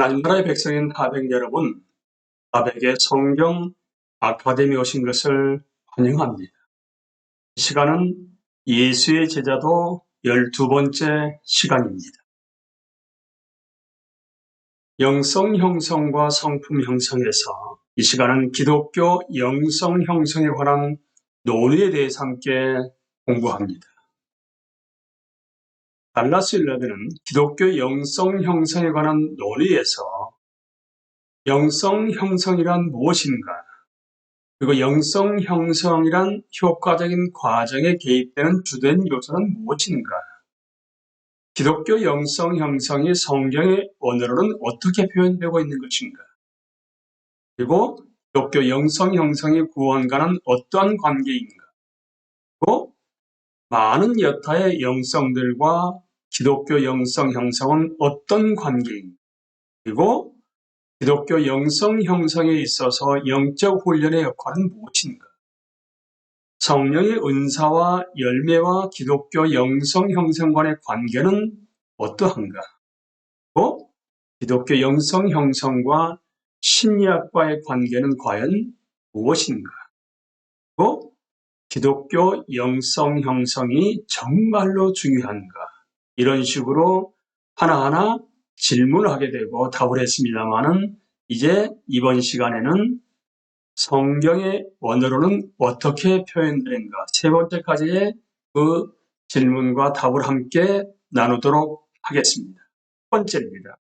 하나님 나라의 백성인 하백 여러분, 하백의 성경 아카데미에 오신 것을 환영합니다. 이 시간은 예수의 제자도 12번째 시간입니다. 영성 형성과 성품 형성에서 이 시간은 기독교 영성 형성에 관한 논의에 대해서 함께 공부합니다. 달라스 윌러드는 기독교 영성 형성에 관한 논의에서 영성 형성이란 무엇인가, 그리고 영성 형성이란 효과적인 과정에 개입되는 주된 요소는 무엇인가, 기독교 영성 형성이 성경의 언어로는 어떻게 표현되고 있는 것인가, 그리고 기독교 영성 형성의 구원과는 어떠한 관계인가, 그리고 많은 여타의 영성들과 기독교 영성 형성은 어떤 관계인가, 그리고 기독교 영성 형성에 있어서 영적 훈련의 역할은 무엇인가, 성령의 은사와 열매와 기독교 영성 형성 간의 관계는 어떠한가, 또 기독교 영성 형성과 심리학과의 관계는 과연 무엇인가, 또 기독교 영성 형성이 정말로 중요한가, 이런 식으로 하나하나 질문을 하게 되고 답을 했습니다마는, 이제 이번 시간에는 성경의 언어로는 어떻게 표현되는가, 세 번째까지의 그 질문과 답을 함께 나누도록 하겠습니다. 첫 번째입니다.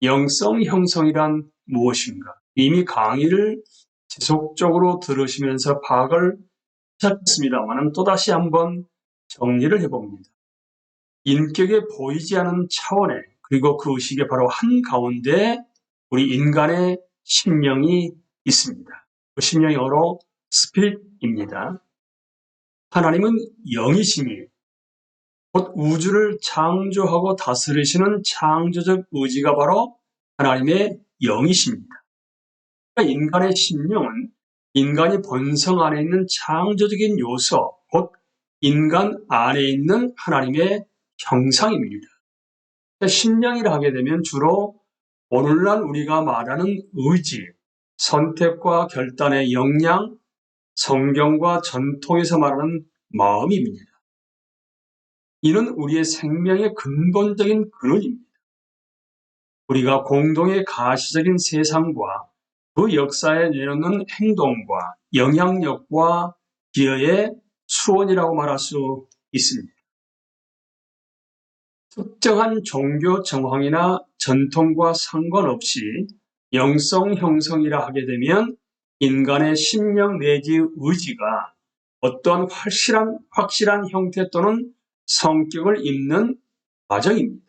영성 형성이란 무엇인가? 이미 강의를 지속적으로 들으시면서 파악을 하셨습니다만 또다시 한번 정리를 해봅니다. 인격에 보이지 않은 차원에, 그리고 그 의식의 바로 한가운데 우리 인간의 심령이 있습니다. 그 심령이 바로 스피릿입니다. 하나님은 영이시니 곧 우주를 창조하고 다스리시는 창조적 의지가 바로 하나님의 영이십니다. 그러니까 인간의 심령은 인간이 본성 안에 있는 창조적인 요소, 곧 인간 안에 있는 하나님의 형상입니다. 심령이라 하게 되면 주로 오늘날 우리가 말하는 의지, 선택과 결단의 역량, 성경과 전통에서 말하는 마음입니다. 이는 우리의 생명의 근본적인 근원입니다. 우리가 공동의 가시적인 세상과 그 역사에 내놓는 행동과 영향력과 기여의 수원이라고 말할 수 있습니다. 특정한 종교 정황이나 전통과 상관없이 영성 형성이라 하게 되면 인간의 심령 내지 의지가 어떠한 확실한 형태 또는 성격을 입는 과정입니다.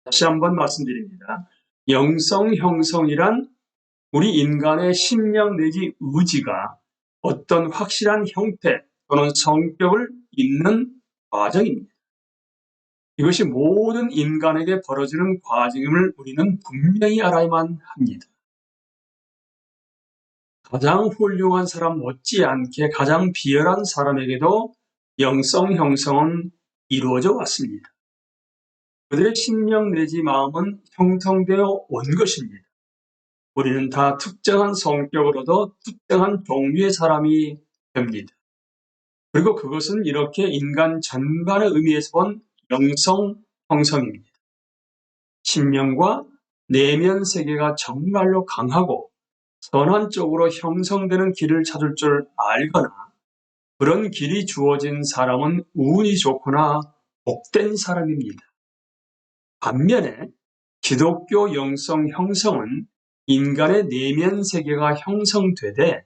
다시 한번 말씀드립니다. 영성 형성이란 우리 인간의 심령 내지 의지가 어떤 확실한 형태 또는 성격을 입는 과정입니다. 이것이 모든 인간에게 벌어지는 과정임을 우리는 분명히 알아야만 합니다. 가장 훌륭한 사람 못지않게 가장 비열한 사람에게도 영성 형성은 이루어져 왔습니다. 그들의 심령 내지 마음은 형성되어 온 것입니다. 우리는 다 특정한 성격으로도 특정한 종류의 사람이 됩니다. 그리고 그것은 이렇게 인간 전반의 의미에서 본 영성 형성입니다. 심령과 내면 세계가 정말로 강하고 선한 쪽으로 형성되는 길을 찾을 줄 알거나 그런 길이 주어진 사람은 운이 좋거나 복된 사람입니다. 반면에 기독교 영성 형성은 인간의 내면 세계가 형성되되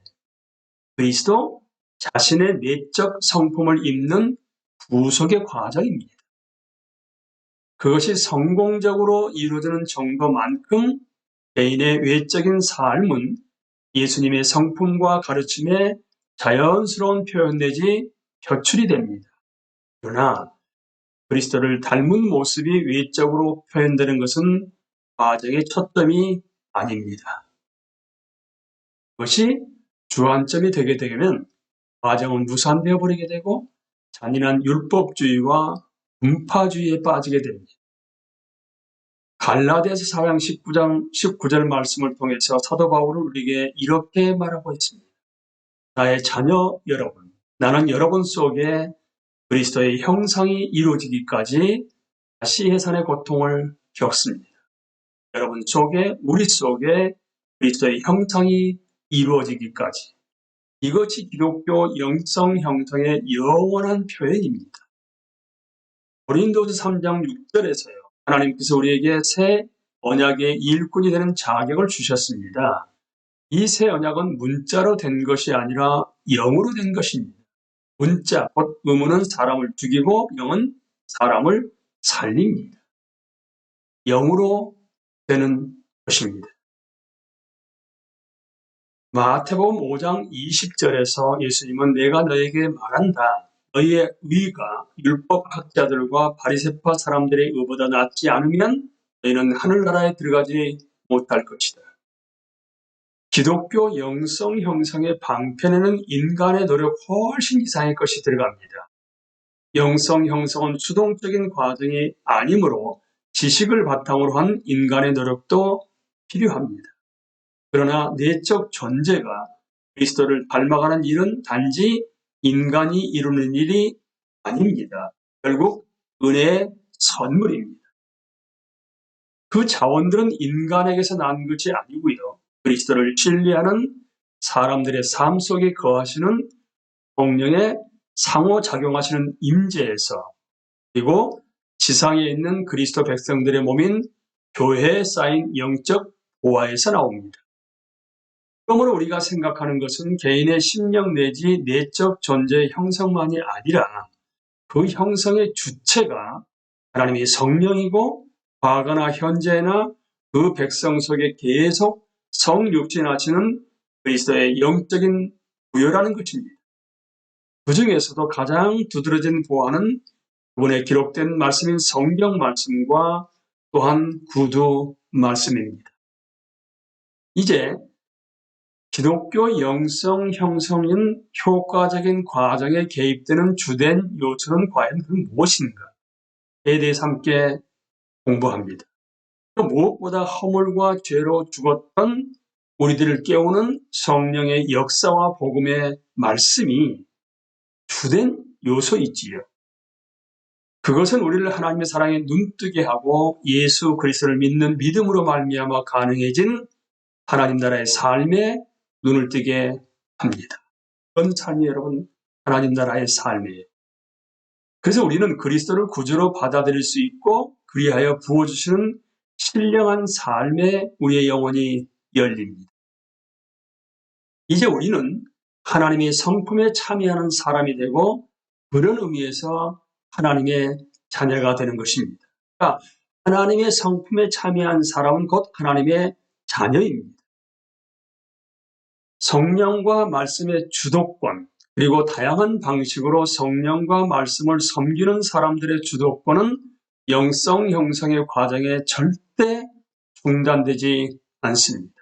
그리스도 자신의 내적 성품을 입는 구속의 과정입니다. 그것이 성공적으로 이루어지는 정도만큼 개인의 외적인 삶은 예수님의 성품과 가르침에 자연스러운 표현 내지 표출이 됩니다. 그러나 그리스도를 닮은 모습이 외적으로 표현되는 것은 과정의 초점이 아닙니다. 그것이 주안점이 되게 되면 과정은 무산되어 버리게 되고 잔인한 율법주의와 분파주의에 빠지게 됩니다. 갈라디아서 4장 19절 말씀을 통해서 사도 바울은 우리에게 이렇게 말하고 있습니다. 나의 자녀 여러분, 나는 여러분 속에 그리스도의 형상이 이루어지기까지 다시 해산의 고통을 겪습니다. 여러분 속에, 우리 속에 그리스도의 형상이 이루어지기까지. 이것이 기독교 영성 형성의 영원한 표현입니다. 고린도서 3장 6절에서요. 하나님께서 우리에게 새 언약의 일꾼이 되는 자격을 주셨습니다. 이 새 언약은 문자로 된 것이 아니라 영으로 된 것입니다. 문자, 곧 의문은 사람을 죽이고 영은 사람을 살립니다. 영으로 되는 것입니다. 마태복음 5장 20절에서 예수님은 내가 너에게 말한다. 너희의 의가 율법학자들과 바리새파 사람들의 의보다 낫지 않으면 너희는 하늘나라에 들어가지 못할 것이다. 기독교 영성 형성의 방편에는 인간의 노력 훨씬 이상의 것이 들어갑니다. 영성 형성은 수동적인 과정이 아니므로 지식을 바탕으로 한 인간의 노력도 필요합니다. 그러나 내적 존재가 그리스도를 닮아가는 일은 단지 인간이 이루는 일이 아닙니다. 결국 은혜의 선물입니다. 그 자원들은 인간에게서 난 것이 아니고요. 그리스도를 신뢰하는 사람들의 삶 속에 거하시는 성령의 상호작용하시는 임재에서, 그리고 지상에 있는 그리스도 백성들의 몸인 교회에 쌓인 영적 보화에서 나옵니다. 그러므로 우리가 생각하는 것은 개인의 심령 내지 내적 존재의 형성만이 아니라 그 형성의 주체가 하나님의 성령이고 과거나 현재나 그 백성 속에 계속 성육신하시는 그리스도의 영적인 부여라는 것입니다. 그 중에서도 가장 두드러진 보화는 이번에 기록된 말씀인 성경 말씀과 또한 구두 말씀입니다. 이제 기독교 영성 형성인 효과적인 과정에 개입되는 주된 요소는 과연 무엇인가에 대해서 함께 공부합니다. 무엇보다 허물과 죄로 죽었던 우리들을 깨우는 성령의 역사와 복음의 말씀이 주된 요소이지요. 그것은 우리를 하나님의 사랑에 눈뜨게 하고 예수 그리스도를 믿는 믿음으로 말미암아 가능해진 하나님 나라의 삶에 눈을 뜨게 합니다. 그런 삶이 여러분 하나님 나라의 삶이에요. 그래서 우리는 그리스도를 구주로 받아들일 수 있고 그리하여 부어주시는 신령한 삶에 우리의 영혼이 열립니다. 이제 우리는 하나님의 성품에 참여하는 사람이 되고 그런 의미에서 하나님의 자녀가 되는 것입니다. 그러니까 하나님의 성품에 참여한 사람은 곧 하나님의 자녀입니다. 성령과 말씀의 주도권, 그리고 다양한 방식으로 성령과 말씀을 섬기는 사람들의 주도권은 영성 형성의 과정에 절대 중단되지 않습니다.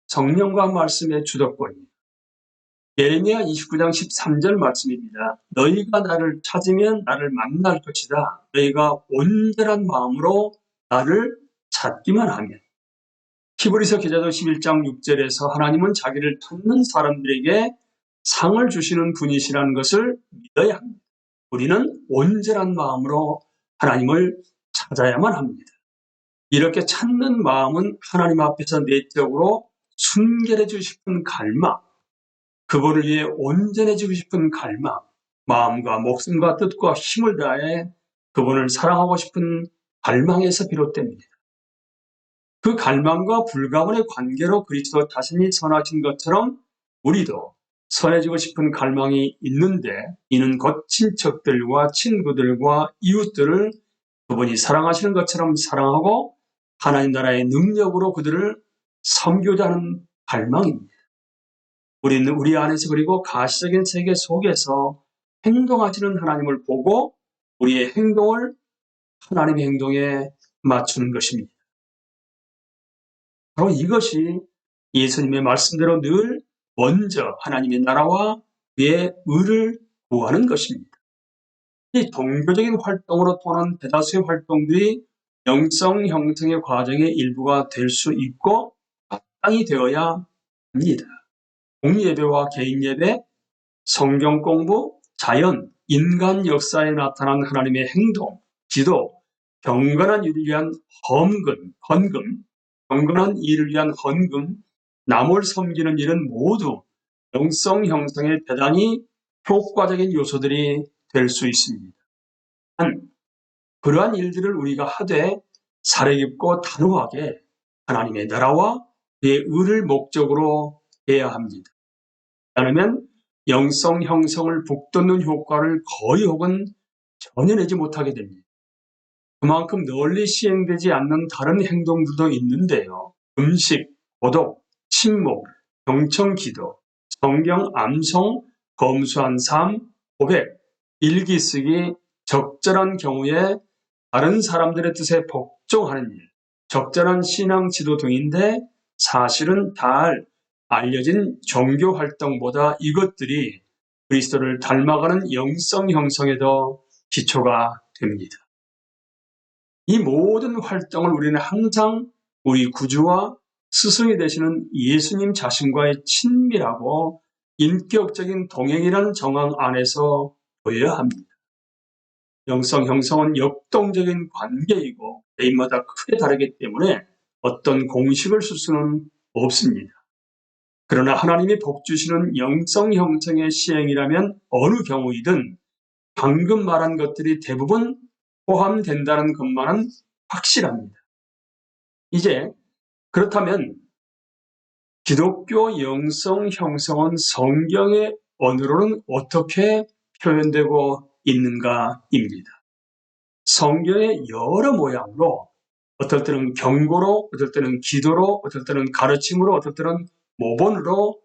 성령과 말씀의 주도권입니다. 예레미야 29장 13절 말씀입니다. 너희가 나를 찾으면 나를 만날 것이다. 너희가 온전한 마음으로 나를 찾기만 하면. 히브리서 기자도 11장 6절에서 하나님은 자기를 찾는 사람들에게 상을 주시는 분이시라는 것을 믿어야 합니다. 우리는 온전한 마음으로 하나님을 찾아야만 합니다. 이렇게 찾는 마음은 하나님 앞에서 내적으로 순결해지고 싶은 갈망, 그분을 위해 온전해지고 싶은 갈망, 마음과 목숨과 뜻과 힘을 다해 그분을 사랑하고 싶은 갈망에서 비롯됩니다. 그 갈망과 불가분의 관계로 그리스도 자신이 선하신 것처럼 우리도 선해지고 싶은 갈망이 있는데, 이는 곧 친척들과 친구들과 이웃들을 그분이 사랑하시는 것처럼 사랑하고 하나님 나라의 능력으로 그들을 섬기고자 하는 갈망입니다. 우리는 우리 안에서 그리고 가시적인 세계 속에서 행동하시는 하나님을 보고 우리의 행동을 하나님의 행동에 맞추는 것입니다. 바로 이것이 예수님의 말씀대로 늘 먼저 하나님의 나라와 그의 의를 구하는 것입니다. 이 종교적인 활동으로 통한 대다수의 활동들이 영성 형성의 과정의 일부가 될 수 있고 마땅히 되어야 합니다. 공예배와 개인예배, 성경 공부, 자연, 인간 역사에 나타난 하나님의 행동, 기도, 경건한 일을 위한 헌금, 경건한 일을 위한 헌금, 남을 섬기는 일은 모두 영성 형성의 대단히 효과적인 요소들이 될 수 있습니다. 그러한 일들을 우리가 하되 사려깊고 단호하게 하나님의 나라와 그의 의를 목적으로 해야 합니다. 않으면 영성 형성을 북돋는 효과를 거의 혹은 전혀 내지 못하게 됩니다. 그만큼 널리 시행되지 않는 다른 행동들도 있는데요. 음식, 고독, 침묵, 경청기도, 성경 암송, 검소한 삶, 고백, 일기 쓰기, 적절한 경우에 다른 사람들의 뜻에 복종하는 일, 적절한 신앙 지도 등인데 사실은 잘 알려진 종교 활동보다 이것들이 그리스도를 닮아가는 영성 형성에 더 기초가 됩니다. 이 모든 활동을 우리는 항상 우리 구주와 스승이 되시는 예수님 자신과의 친밀하고 인격적인 동행이라는 정황 안에서 보여야 합니다. 영성 형성은 역동적인 관계이고 개인마다 크게 다르기 때문에 어떤 공식을 쓸 수는 없습니다. 그러나 하나님이 복 주시는 영성 형성의 시행이라면 어느 경우이든 방금 말한 것들이 대부분 포함된다는 것만은 확실합니다. 이제 그렇다면 기독교 영성 형성은 성경의 언어로는 어떻게 표현되고 있는가입니다. 성경의 여러 모양으로 어떨 때는 경고로, 어떨 때는 기도로, 어떨 때는 가르침으로, 어떨 때는 모본으로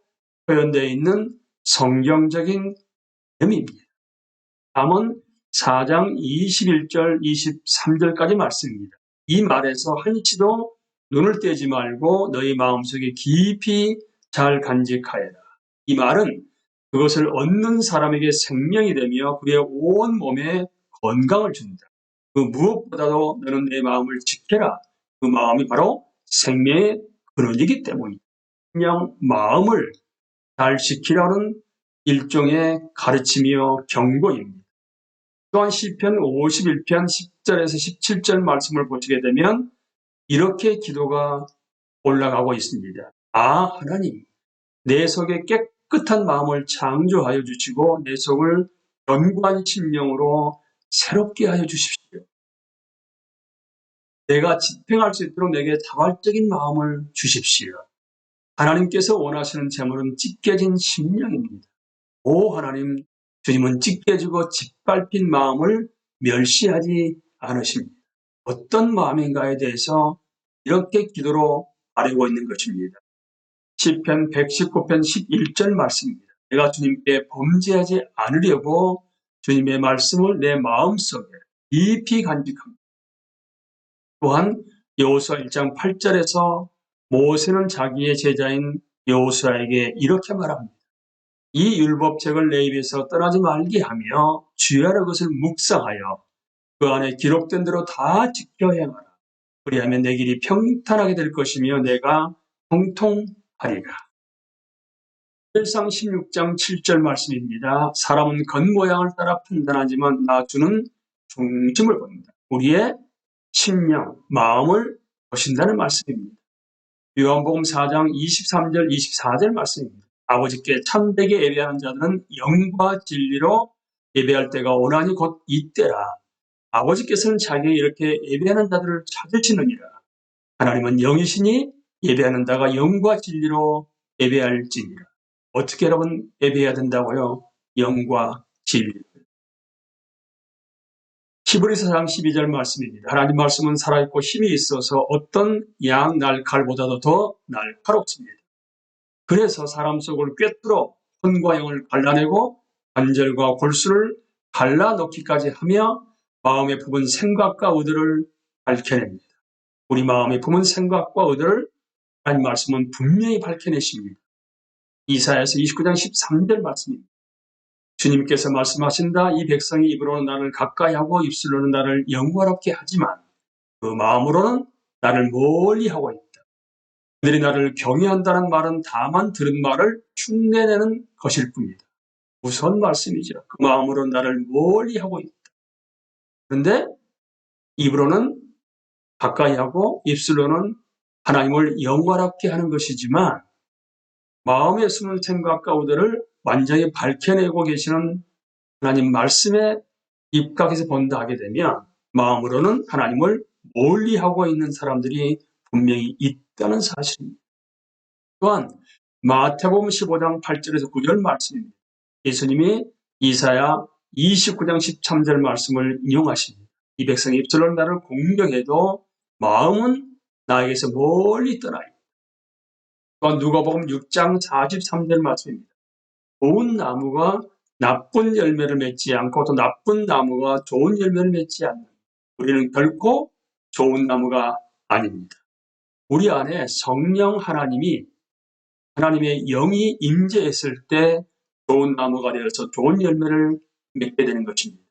표현되어 있는 성경적인 의미입니다. 다음은 4장 21절, 23절까지 말씀입니다. 이 말에서 한치도 눈을 떼지 말고 너희 마음속에 깊이 잘 간직하여라. 이 말은 그것을 얻는 사람에게 생명이 되며 그의 온 몸에 건강을 준다. 그 무엇보다도 너는 내 마음을 지켜라. 그 마음이 바로 생명의 근원이기 때문이다. 그냥 마음을 잘 지키라는 일종의 가르침이요 경고입니다. 또한 시편 51편 10절에서 17절 말씀을 보시게 되면 이렇게 기도가 올라가고 있습니다. 아 하나님, 내 속에 깨끗한 마음을 창조하여 주시고 내 속을 견고한 심령으로 새롭게 하여 주십시오. 내가 집행할 수 있도록 내게 자발적인 마음을 주십시오. 하나님께서 원하시는 제물은 찢겨진 심령입니다. 오 하나님, 주님은 찢겨지고 짓밟힌 마음을 멸시하지 않으십니다. 어떤 마음인가에 대해서 이렇게 기도로 아뢰고 있는 것입니다. 시편 119편 11절 말씀입니다. 내가 주님께 범죄하지 않으려고 주님의 말씀을 내 마음속에 깊이 간직합니다. 또한 여호수아 1장 8절에서 모세는 자기의 제자인 여호수아에게 이렇게 말합니다. 이 율법책을 내 입에서 떠나지 말게 하며 주야로 그것을 묵상하여 그 안에 기록된 대로 다 지켜 행하라. 그리하면 내 길이 평탄하게 될 것이며 내가 형통하리라. 일상 16장 7절 말씀입니다. 사람은 겉모양을 따라 판단하지만 나 주는 중심을 본다. 우리의 심령, 마음을 보신다는 말씀입니다. 요한복음 4장 23절, 24절 말씀입니다. 아버지께 참되게 예배하는 자들은 영과 진리로 예배할 때가 오나니 곧 이때라. 아버지께서는 자기에게 이렇게 예배하는 자들을 찾으시느니라. 하나님은 영이시니 예배하는 자가 영과 진리로 예배할지니라. 어떻게 여러분 예배해야 된다고요? 영과 진리로. 히브리서 4장 12절 말씀입니다. 하나님 말씀은 살아있고 힘이 있어서 어떤 양 날칼보다도 더 날카롭습니다. 그래서 사람 속을 꿰뚫어 혼과 영을 갈라내고 관절과 골수를 갈라놓기까지 하며 마음에 품은 생각과 의도를 밝혀냅니다. 우리 마음에 품은 생각과 의도를 하나님 말씀은 분명히 밝혀내십니다. 이사야서 29장 13절 말씀입니다. 주님께서 말씀하신다. 이 백성이 입으로는 나를 가까이 하고 입술로는 나를 영화롭게 하지만 그 마음으로는 나를 멀리하고 있다. 그들이 나를 경외한다는 말은 다만 들은 말을 흉내내는 것일 뿐이다. 무서운 말씀이죠. 그 마음으로 나를 멀리하고 있다. 그런데 입으로는 가까이 하고 입술로는 하나님을 영화롭게 하는 것이지만 마음에 숨은 생각과 의도를 완전히 밝혀내고 계시는 하나님 말씀에 입각해서 본다 하게 되면 마음으로는 하나님을 멀리하고 있는 사람들이 분명히 있다는 사실입니다. 또한 마태복음 15장 8절에서 9절 말씀입니다. 예수님이 이사야 29장 13절 말씀을 인용하십니다. 이 백성이 입술로 나를 공경해도 마음은 나에게서 멀리 떠나 있다. 또한 누가복음 6장 43절 말씀입니다. 좋은 나무가 나쁜 열매를 맺지 않고 또 나쁜 나무가 좋은 열매를 맺지 않는 우리는 결코 좋은 나무가 아닙니다. 우리 안에 성령 하나님이 하나님의 영이 임재했을 때 좋은 나무가 되어서 좋은 열매를 맺게 되는 것입니다.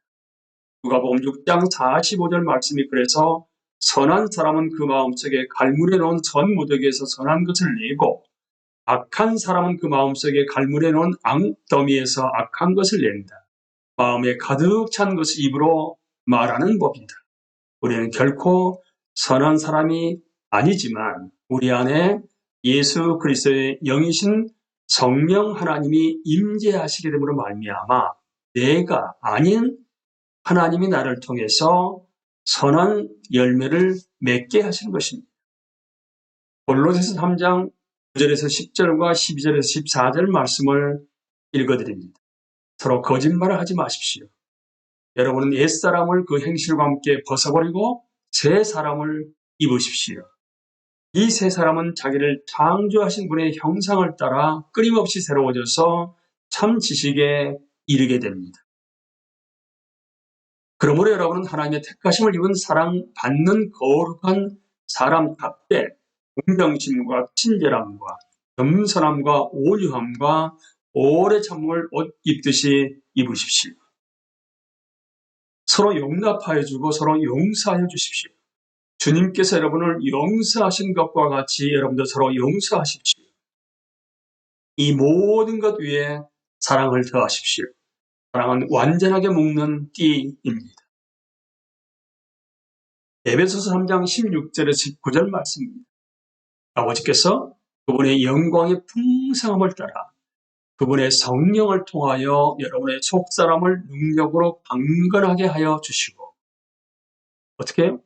누가복음 6장 45절 말씀이 그래서 선한 사람은 그 마음속에 갈무리해 놓은 선 무더기에서 선한 것을 내고 악한 사람은 그 마음속에 갈무리해 놓은 앙더미에서 악한 것을 낸다. 마음에 가득 찬 것을 입으로 말하는 법이다. 우리는 결코 선한 사람이 아니지만 우리 안에 예수 그리스도의 영이신 성령 하나님이 임재하시게 됨으로 말미암아 내가 아닌 하나님이 나를 통해서 선한 열매를 맺게 하시는 것입니다. 골로새서 3장 9절에서 10절과 12절에서 14절 말씀을 읽어드립니다. 서로 거짓말을 하지 마십시오. 여러분은 옛사람을 그 행실과 함께 벗어버리고 새 사람을 입으십시오. 이 새 사람은 자기를 창조하신 분의 형상을 따라 끊임없이 새로워져서 참 지식에 이르게 됩니다. 그러므로 여러분은 하나님의 택하심을 입은 사랑받는 거룩한 사람답게 공정심과 친절함과 겸손함과 온유함과 오래 참음을 옷 입듯이 입으십시오. 서로 용납하여 주고 서로 용서하여 주십시오. 주님께서 여러분을 용서하신 것과 같이 여러분도 서로 용서하십시오. 이 모든 것 위에 사랑을 더하십시오. 사랑은 완전하게 묶는 띠입니다. 에베소서 3장 16절에서 19절 말씀입니다. 아버지께서 그분의 영광의 풍성함을 따라 그분의 성령을 통하여 여러분의 속사람을 능력으로 강건하게 하여 주시고 어떻게 해요?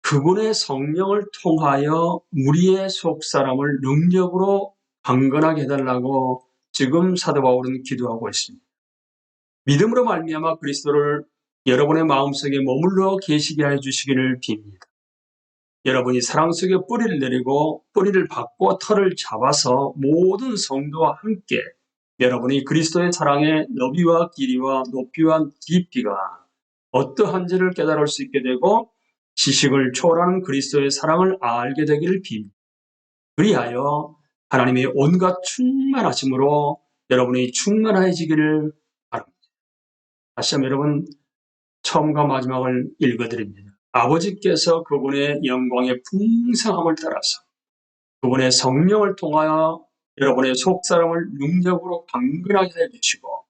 그분의 성령을 통하여 우리의 속사람을 능력으로 강건하게 해달라고 지금 사도 바울은 기도하고 있습니다. 믿음으로 말미암아 그리스도를 여러분의 마음속에 머물러 계시게 해주시기를 빕니다. 여러분이 사랑 속에 뿌리를 내리고 뿌리를 받고 털을 잡아서 모든 성도와 함께 여러분이 그리스도의 사랑의 너비와 길이와 높이와 깊이가 어떠한지를 깨달을 수 있게 되고 지식을 초월하는 그리스도의 사랑을 알게 되기를 빕니다. 그리하여 하나님의 온갖 충만하심으로 여러분이 충만해지기를 바랍니다. 다시 한번 여러분 처음과 마지막을 읽어드립니다. 아버지께서 그분의 영광의 풍성함을 따라서 그분의 성령을 통하여 여러분의 속사람을 능력으로 강건하게 해주시고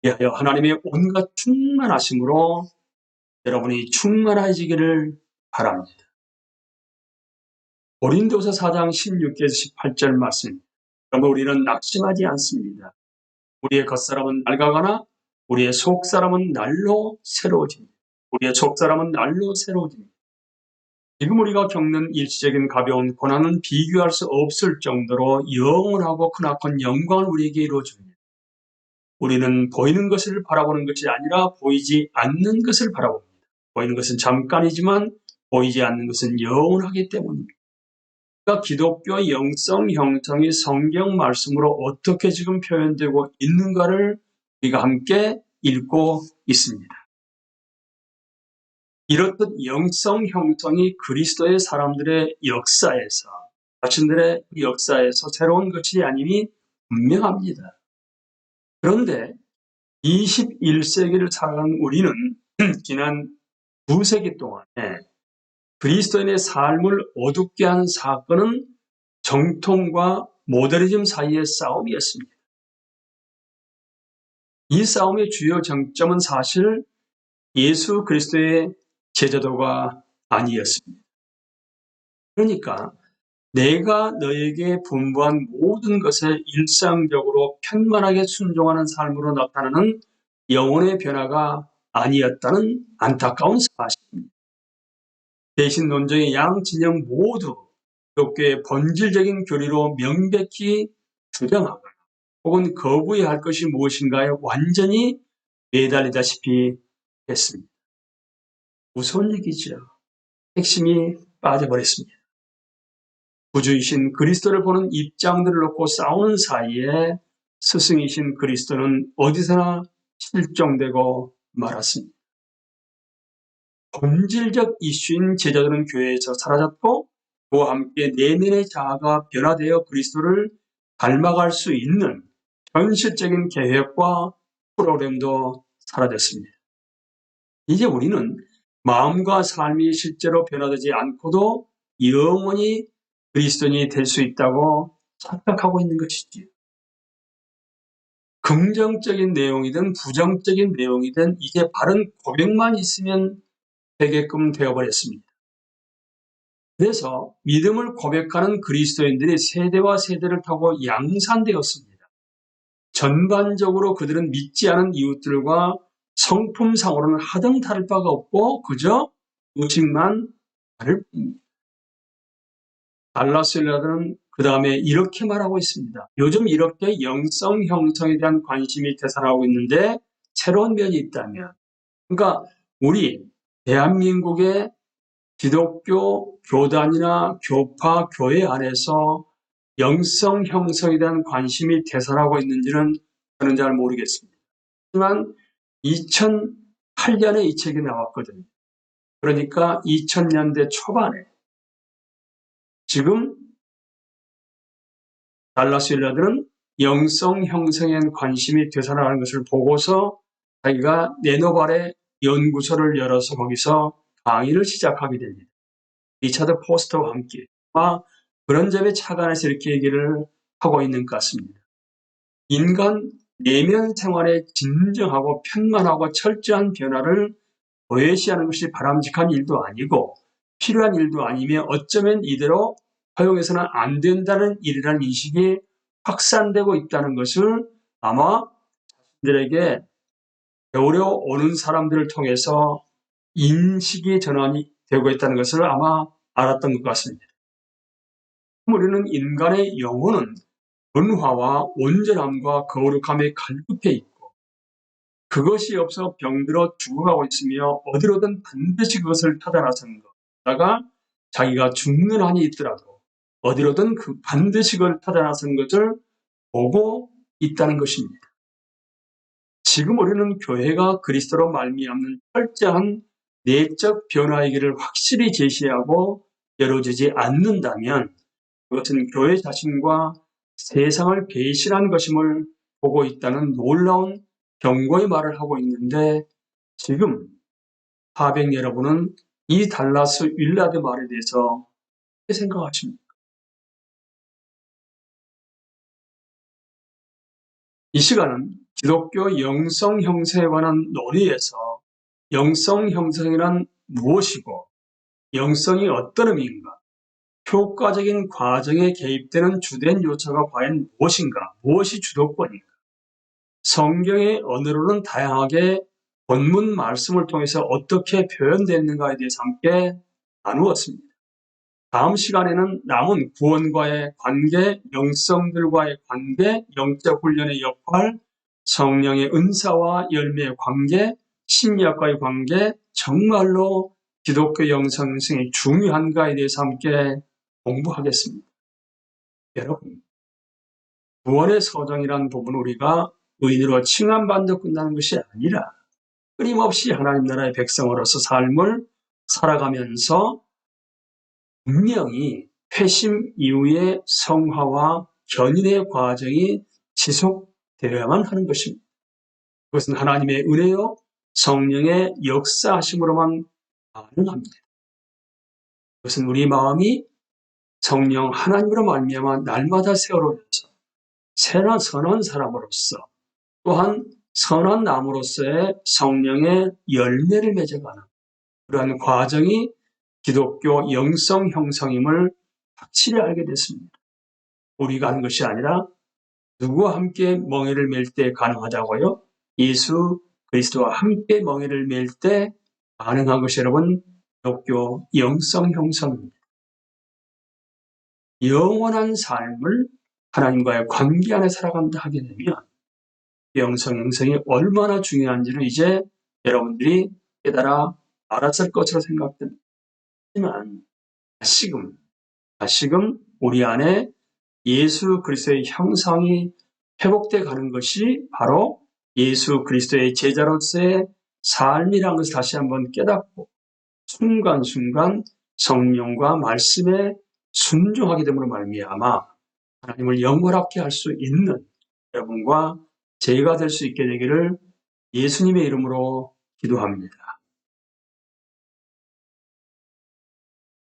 이하여 하나님의 온갖 충만하심으로 여러분이 충만해지기를 바랍니다. 고린도서 4장 16절에서 18절 말씀. 그러면 우리는 낙심하지 않습니다. 우리의 겉사람은 낡아가나 우리의 속사람은 날로 새로워집니다. 우리의 속사람은 날로 새로워집니다. 지금 우리가 겪는 일시적인 가벼운 고난은 비교할 수 없을 정도로 영원하고 크나큰 영광을 우리에게 이루어줍니다. 우리는 보이는 것을 바라보는 것이 아니라 보이지 않는 것을 바라봅니다. 보이는 것은 잠깐이지만 보이지 않는 것은 영원하기 때문입니다. 그러니까 기독교 영성 형성이 성경 말씀으로 어떻게 지금 표현되고 있는가를 우리가 함께 읽고 있습니다. 이렇듯 영성 형성이 그리스도의 사람들의 역사에서 자신들의 역사에서 새로운 것이 아님이 분명합니다. 그런데 21세기를 살아가는 우리는 지난 두세기 동안에 그리스도인의 삶을 어둡게 한 사건은 정통과 모더니즘 사이의 싸움이었습니다. 이 싸움의 주요 정점은 사실 예수 그리스도의 제자도가 아니었습니다. 그러니까 내가 너에게 분부한 모든 것에 일상적으로 편만하게 순종하는 삶으로 나타나는 영혼의 변화가 아니었다는 안타까운 사실입니다. 대신 논쟁의 양 진영 모두 기독교의 본질적인 교리로 명백히 주장하거나 혹은 거부해야 할 것이 무엇인가에 완전히 매달리다시피 했습니다. 무서운 얘기죠. 핵심이 빠져버렸습니다. 구주이신 그리스도를 보는 입장들을 놓고 싸우는 사이에 스승이신 그리스도는 어디서나 실종되고 말았습니다. 본질적 이슈인 제자들은 교회에서 사라졌고 그와 함께 내면의 자아가 변화되어 그리스도를 닮아갈 수 있는 현실적인 계획과 프로그램도 사라졌습니다. 이제 우리는 마음과 삶이 실제로 변화되지 않고도 영원히 그리스도인이 될 수 있다고 착각하고 있는 것이지요. 긍정적인 내용이든 부정적인 내용이든 이제 바른 고백만 있으면 되게끔 되어버렸습니다. 그래서 믿음을 고백하는 그리스도인들이 세대와 세대를 타고 양산되었습니다. 전반적으로 그들은 믿지 않은 이웃들과 성품상으로는 하등 다를 바가 없고 그저 의식만 다를 뿐입니다. 달라스 윌라드는 그 다음에 이렇게 말하고 있습니다. 요즘 이렇게 영성 형성에 대한 관심이 되살아나고 있는데 새로운 면이 있다면, 그러니까 우리 대한민국의 기독교 교단이나 교파 교회 안에서 영성 형성에 대한 관심이 되살아나고 있는지는 저는 잘 모르겠습니다. 하지만 2008년에 이 책이 나왔거든요. 그러니까 2000년대 초반에 지금 달라스 윌라드는 영성 형성에 관심이 되살아나는 것을 보고서 자기가 네노발의 연구소를 열어서 거기서 강의를 시작하게 됩니다. 리차드 포스터와 함께 그런 점에 착안해서 이렇게 얘기를 하고 있는 것 같습니다. 인간 내면 생활의 진정하고 평안하고 철저한 변화를 도외시하는 것이 바람직한 일도 아니고 필요한 일도 아니며 어쩌면 이대로 허용해서는 안 된다는 일이라는 인식이 확산되고 있다는 것을 아마 자신들에게 배우려 오는 사람들을 통해서 인식이 전환이 되고 있다는 것을 아마 알았던 것 같습니다. 우리는 인간의 영혼은 은화와 온전함과 거룩함에 갈급해 있고 그것이 없어 병들어 죽어가고 있으며 어디로든 반드시 그것을 타다나서는 것. 다가 자기가 죽는 한이 있더라도 어디로든 반드시 그걸 타다나서는 것을 보고 있다는 것입니다. 지금 우리는 교회가 그리스도로 말미암는 철저한 내적 변화의 길을 확실히 제시하고 열어주지 않는다면 그것은 교회 자신과 세상을 배신한 것임을 보고 있다는 놀라운 경고의 말을 하고 있는데 지금 하백 여러분은 이 달라스 윌라드 말에 대해서 어떻게 생각하십니까? 이 시간은 기독교 영성 형성에 관한 논의에서 영성 형성이란 무엇이고 영성이 어떤 의미인가, 효과적인 과정에 개입되는 주된 요소가 과연 무엇인가, 무엇이 주도권인가, 성경의 언어로는 다양하게 본문 말씀을 통해서 어떻게 표현됐는가에 대해서 함께 나누었습니다. 다음 시간에는 남은 구원과의 관계, 영성들과의 관계, 영적 훈련의 역할, 성령의 은사와 열매의 관계, 심리학과의 관계, 정말로 기독교 영성이 중요한가에 대해서 함께 공부하겠습니다. 여러분, 구원의 서정이라는 부분은 우리가 의인으로 칭함받는데 끝나는 것이 아니라 끊임없이 하나님 나라의 백성으로서 삶을 살아가면서 분명히 회심 이후의 성화와 견인의 과정이 지속되어야만 하는 것입니다. 그것은 하나님의 은혜요 성령의 역사하심으로만 가능합니다. 그것은 우리 마음이 성령 하나님으로 말미암아 날마다 세월호에서 선한 사람으로서 또한 선한 나무로서의 성령의 열매를 맺어가는 그러한 과정이 기독교 영성 형성임을 확실히 알게 됐습니다. 우리가 하는 것이 아니라 누구와 함께 멍에를 맬 때 가능하다고요? 예수 그리스도와 함께 멍에를 맬 때 가능한 것이 여러분 기독교 영성 형성입니다. 영원한 삶을 하나님과의 관계 안에 살아간다 하게 되면 영성 형성이 얼마나 중요한지를 이제 여러분들이 깨달아 알았을 것으로 생각됩니다. 하지만 다시금 우리 안에 예수 그리스도의 형상이 회복돼 가는 것이 바로 예수 그리스도의 제자로서의 삶이라는 것을 다시 한번 깨닫고 순간순간 성령과 말씀에 순종하게 됨으로 말미암아 하나님을 영원하게 할 수 있는 여러분과 제가 될 수 있게 되기를 예수님의 이름으로 기도합니다.